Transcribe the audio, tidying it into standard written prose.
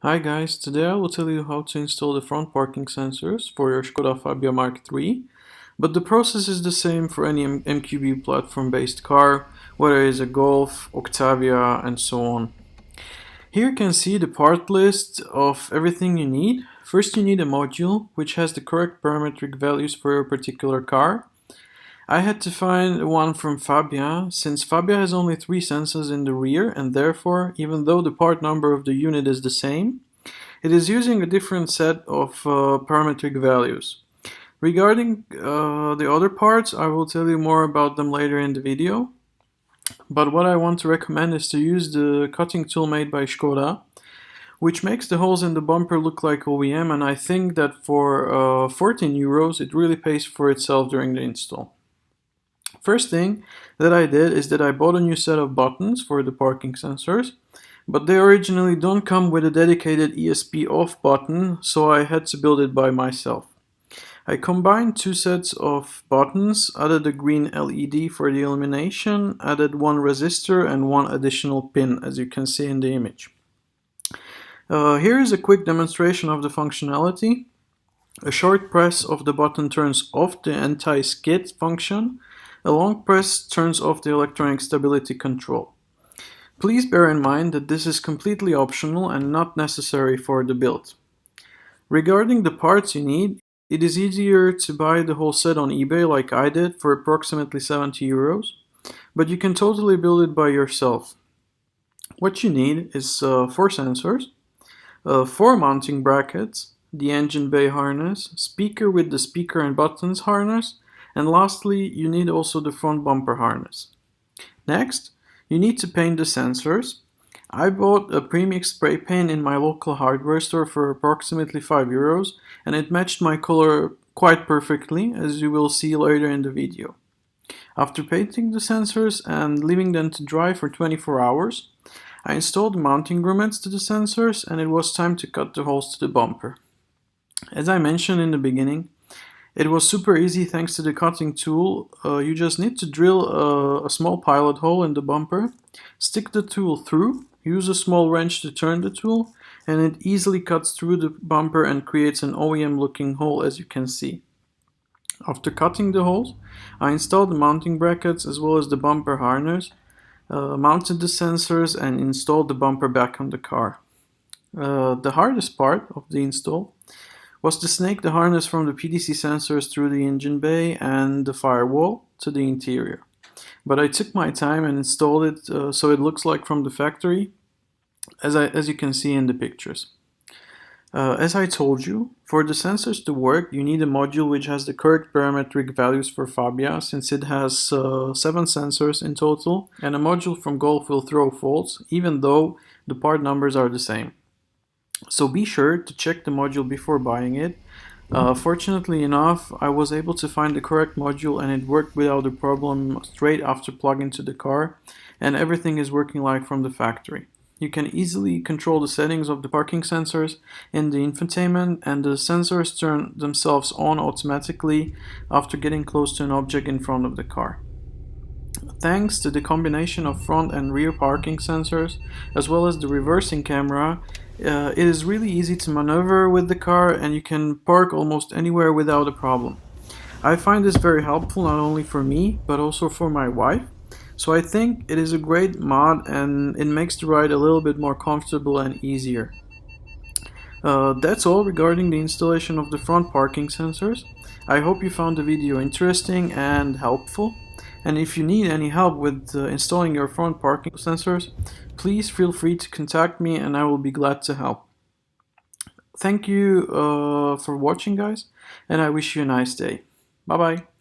Hi guys, today I will tell you how to install the front parking sensors for your Škoda Fabia Mark III, but the process is the same for any MQB platform based car, whether it's a Golf, Octavia and so on. Here you can see the part list of everything you need. First you need a module which has the correct parametric values for your particular car. I had to find one from Fabia, since Fabia has only 3 sensors in the rear and therefore, even though the part number of the unit is the same, it is using a different set of parametric values. Regarding the other parts, I will tell you more about them later in the video. But what I want to recommend is to use the cutting tool made by Škoda, which makes the holes in the bumper look like OEM, and I think that for 14 euros it really pays for itself during the install. First thing that I did is that I bought a new set of buttons for the parking sensors, but they originally don't come with a dedicated ESP off button, so I had to build it by myself. I combined 2 sets of buttons, added a green LED for the illumination, added 1 resistor and 1 additional pin, as you can see in the image. Here is a quick demonstration of the functionality. A short press of the button turns off the anti-skid function. A long press turns off the electronic stability control. Please bear in mind that this is completely optional and not necessary for the build. Regarding the parts you need, it is easier to buy the whole set on eBay like I did for approximately 70 euros, but you can totally build it by yourself. What you need is 4 sensors, 4 mounting brackets, the engine bay harness, speaker with the speaker and buttons harness, and lastly, you need also the front bumper harness. Next, you need to paint the sensors. I bought a premix spray paint in my local hardware store for approximately 5 euros, and it matched my color quite perfectly, as you will see later in the video. After painting the sensors and leaving them to dry for 24 hours, I installed mounting grommets to the sensors, and it was time to cut the holes to the bumper. As I mentioned in the beginning, it was super easy thanks to the cutting tool. You just need to drill a small pilot hole in the bumper, stick the tool through, use a small wrench to turn the tool, and it easily cuts through the bumper and creates an OEM looking hole, as you can see. After cutting the holes, I installed the mounting brackets as well as the bumper harness, mounted the sensors and installed the bumper back on the car. The hardest part of the install was to snake the harness from the PDC sensors through the engine bay and the firewall to the interior. But I took my time and installed it so it looks like from the factory, as you can see in the pictures. As I told you, for the sensors to work, you need a module which has the correct parametric values for Fabia, since it has 7 sensors in total, and a module from Golf will throw faults, even though the part numbers are the same. So be sure to check the module before buying it. Fortunately enough, I was able to find the correct module and it worked without a problem straight after plugging into the car, and everything is working like from the factory. You can easily control the settings of the parking sensors in the infotainment, and the sensors turn themselves on automatically after getting close to an object in front of the car. Thanks to the combination of front and rear parking sensors, as well as the reversing camera, it is really easy to maneuver with the car and you can park almost anywhere without a problem. I find this very helpful not only for me, but also for my wife. So I think it is a great mod and it makes the ride a little bit more comfortable and easier. That's all regarding the installation of the front parking sensors. I hope you found the video interesting and helpful. And if you need any help with installing your front parking sensors, please feel free to contact me and I will be glad to help. Thank you for watching, guys, and I wish you a nice day. Bye bye.